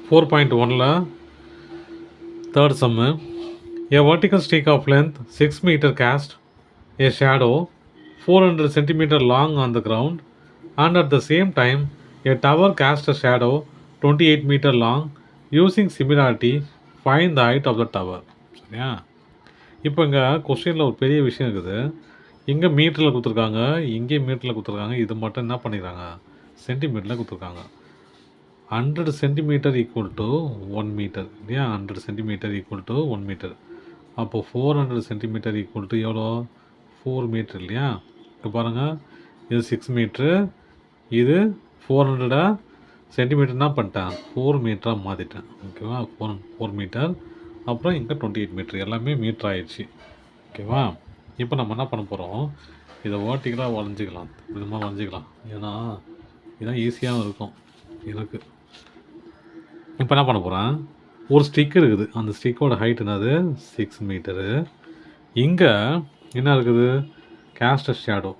4.1ல third sum. A vertical streak of length 6 meter cast a shadow 400 centimeter long on the ground, and at the same time a tower cast a shadow 28 meter long. Using similarity, find the height of the tower. சரியா? இப்போ இங்கே கொஸ்டினில் ஒரு பெரிய விஷயம் இருக்குது. இங்கே மீட்டரில் கொடுத்துருக்காங்க, இங்கே மீட்டரில் கொடுத்துருக்காங்க. இது மட்டும் என்ன பண்ணிக்கிறாங்க, சென்டிமீட்டரில் கொடுத்துருக்காங்க. 100 சென்டிமீட்டர் ஈக்குவல் டு 1 மீட்டர் இல்லையா? 100 சென்டிமீட்டர் ஈக்குவல் டு 1 மீட்டர். அப்போது 400 சென்டிமீட்டர் ஈக்குவல் டு எவ்வளோ? 4 மீட்டர் இல்லையா? இப்போ பாருங்கள், இது 6 மீட்ரு, இது 400 சென்டிமீட்டர் என்ன பண்ணிட்டேன், 4 மீட்டராக மாற்றிட்டேன். ஓகேவா? 4 மீட்டர். அப்புறம் இங்கே 28 மீட்டர், எல்லாமே மீட்டர் ஆயிடுச்சு. ஓகேவா? இப்போ நம்ம என்ன பண்ண போகிறோம், இதை வேர்ட்டிக்கலாக வளைஞ்சிக்கலாம், விதமாக வளைஞ்சிக்கலாம். ஏன்னா இதுதான் ஈஸியாகவும் இருக்கும் எனக்கு. இப்போ என்ன பண்ண போகிறேன், ஒரு ஸ்டிக் இருக்குது, அந்த ஸ்டிக்கோட ஹைட் என்னது, 6 மீட்டரு. இங்கே என்ன இருக்குது, கேஸ்ட் ஷேடோ.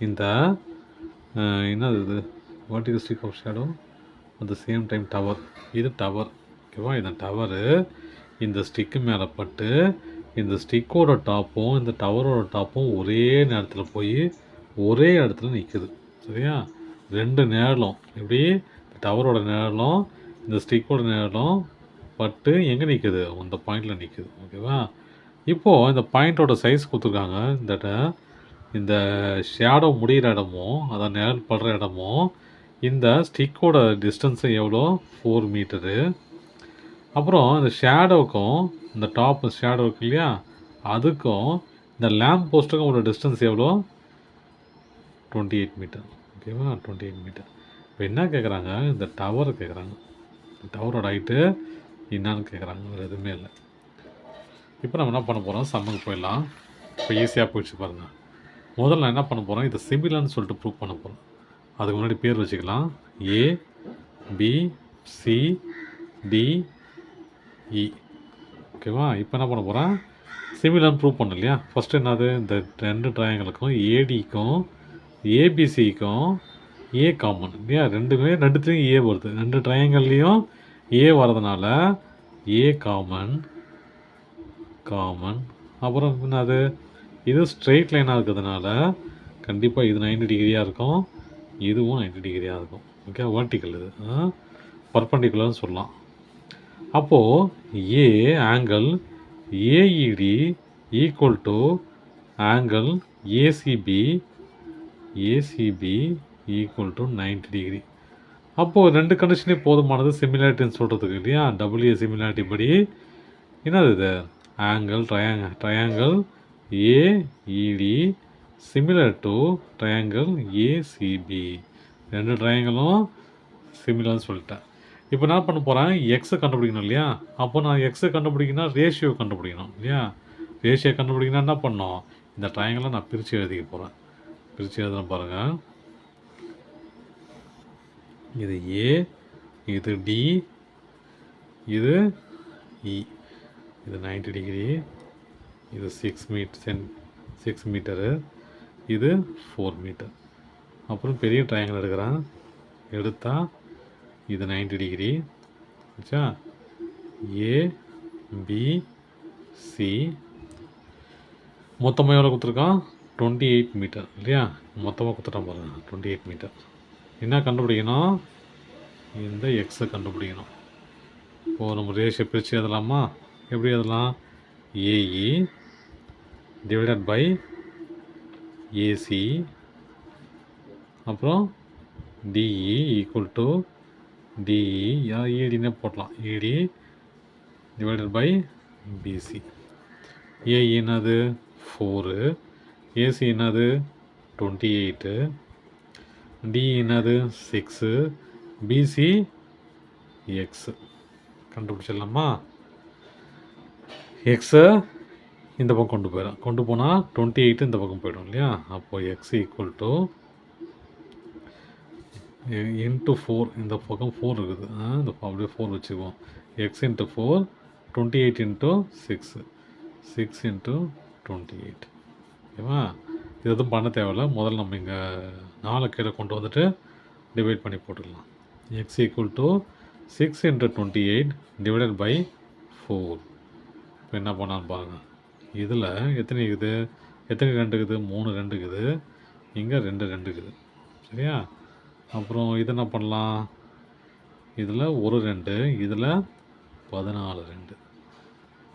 இந்த என்னது இது, vertical stick of shadow at the same time tower. இது டவர். ஓகேவா? இந்த டவரு இந்த ஸ்டிக்கு மேலே பட்டு இந்த ஸ்டிக்கோட டாப்பும் இந்த டவரோட டாப்பும் ஒரே நேரத்தில் போய் ஒரே இடத்துல நிற்குது. சரியா? ரெண்டு நேரலும் இப்படி டவரோட நேரலும் இந்த ஸ்டிக்கோட நேரலும் பட்டு எங்கே நிற்குது, அந்த பாயிண்டில் நிற்குது. ஓகேவா? இப்போது இந்த பாயிண்ட்டோட சைஸ் கொடுத்துருக்காங்க. இந்த ஷேடோ முடிகிற இடமும் அதான் நேரல் படுற இடமும் இந்த ஸ்டிக்கோட டிஸ்டன்ஸு எவ்வளோ, 4 மீட்டரு. அப்புறம் இந்த ஷேடோவுக்கும் இந்த டாப் ஷேடோ இருக்கு இல்லையா, அதுக்கும் இந்த லேம்ப் போஸ்ட்டுக்கும் உள்ள டிஸ்டன்ஸ் எவ்வளோ, 28 மீட்டர். ஓகேவா? 28 மீட்டர். இப்போ என்ன கேட்குறாங்க, இந்த டவர் கேட்குறாங்க. டவரோட ஹைட்டு என்னான்னு கேட்குறாங்க, வேறு எதுவுமே இல்லை. இப்போ நம்ம என்ன பண்ண போகிறோம், சம்முக்கு போயிடலாம். இப்போ ஈஸியாக போயிடுச்சு பாருங்கள். முதல்ல என்ன பண்ண போகிறோம், இதை சிமிலர்னு சொல்லிட்டு ப்ரூவ் பண்ண போகிறோம். அதுக்கு முன்னாடி பேர் வச்சுக்கலாம், ஏ பி சி டி இ. ஓகேவா? இப்போ என்ன பண்ண போகிறேன், சிமிலர்னு ப்ரூவ் பண்ண இல்லையா. ஃபஸ்ட்டு என்னது, இந்த ரெண்டு ட்ரையாங்கிளுக்கும் ஏடிக்கும் ஏபிசிக்கும் ஏ காமன் இல்லையா. ரெண்டுத்துலேயும் ஏ வருது, ரெண்டு ட்ரையாங்கல்லையும் ஏ வரதுனால ஏ காமன். அப்புறம் என்னது, இது ஸ்ட்ரெயிட் லைனாக இருக்கிறதுனால கண்டிப்பாக இது 90 டிகிரியாக இருக்கும், இதுவும் 90 டிகிரியாக இருக்கும். ஓகே? வெர்டிக்கல், இது பர்பண்டிகுலர்னு சொல்லலாம். அப்போது ஏ angle AED equal to angle ACP equal to 90 degree. அப்போது ரெண்டு கண்டிஷனே போதுமானது சிமிலாரிட்டின்னு சொல்கிறதுக்கு இல்லையா. டபிள்யூ சிமிலாரிட்டி படி என்னது இது, angle triangle AED similar to triangle ACB. ரெண்டு ட்ரையாங்கிளும் சிமிலர்னு சொல்லிட்டேன். இப்போ என்ன பண்ண போகிறேன், எக்ஸை கண்டுபிடிக்கணும் இல்லையா. அப்போ நான் எக்ஸை கண்டுபிடிக்கணும், ரேஷியோ கண்டுபிடிக்கணும் இல்லையா. ரேஷியோ கண்டுபிடிக்கணும் என்ன பண்ணணும், இந்த ட்ரையாங்கிளை நான் பிரித்து எழுதிக்க போகிறேன். பிரித்து எழுதுன பாருங்கள், இது ஏ, இது டி, இது இ. இது 90 டிகிரி, இது 6 மீட்டரு, இது 4 மீட்டர். அப்புறம் பெரிய ட்ரையாங்கிள் எடுக்கிறேன், எடுத்தால் இது 90 டிகிரி. ஆச்சா? ஏ பி சி மொத்தமாக எவ்வளோ கொடுத்துருக்கான், 28 மீட்டர் இல்லையா. மொத்தமாக கொடுத்துட்டான் பாருங்கள், 28 மீட்டர். என்ன கண்டுபிடிக்கணும், இந்த எக்ஸை கண்டுபிடிக்கணும். இப்போது நம்ம ரேஷியோ பிரித்து எழுதலாமா. எப்படி எழுதலாம், ஏஇ டிவைடட் பை ஏசி அப்புறம் டிஇ ஈக்குவல் டு டிஇ, ஏடினே போடலாம், ஏடி டிவைடட் பை பிசி. ஏஇ என்னது 4, ஏசி என்னது 28, டி என்னது 6, பிசி எக்ஸ். கண்டுபிடிச்சிடலாமா. எக்ஸை இந்த பக்கம் கொண்டு போனால் 28 இந்த பக்கம் போயிடும் இல்லையா. அப்போது எக்ஸ் ஈக்குவல் டு இன்ட்டு 4, இந்த பக்கம் 4 இருக்குது, இந்த அப்படியே 4 வச்சுக்குவோம். X into 4, 28 into 6 into 28. ஓகேவா? இது எதுவும் பண்ண தேவையில்லை. முதல்ல நம்ம இங்கே 4 கீழே கொண்டு வந்துட்டு டிவைட் பண்ணி போட்டுக்கலாம். X equal to 6 into 28 divided by 4. இப்போ என்ன பண்ணான்னு பாருங்கள். இதில் எத்தனை இருக்குது, எத்தனை 2 இருக்குது, 3 2 இருக்குது, இங்கே 2 2 இருக்குது. சரியா? அப்புறம் இது என்ன பண்ணலாம், இதில் ஒரு 2, இதில் 14 2.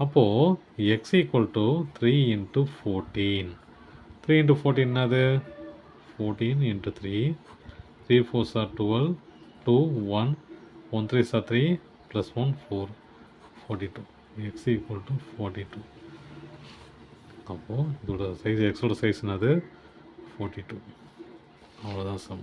அப்போது X equal to 3 into 14. 3 into 14 என்னது, 14 into 3. 3 4s are 12, 2 1, 1 3s are 3, plus 1 4, 42. x equal to 42. அப்போது இதோட சைஸ், எக்ஸோட சைஸ் என்னது, 42. அவ்வளோதான் சம்.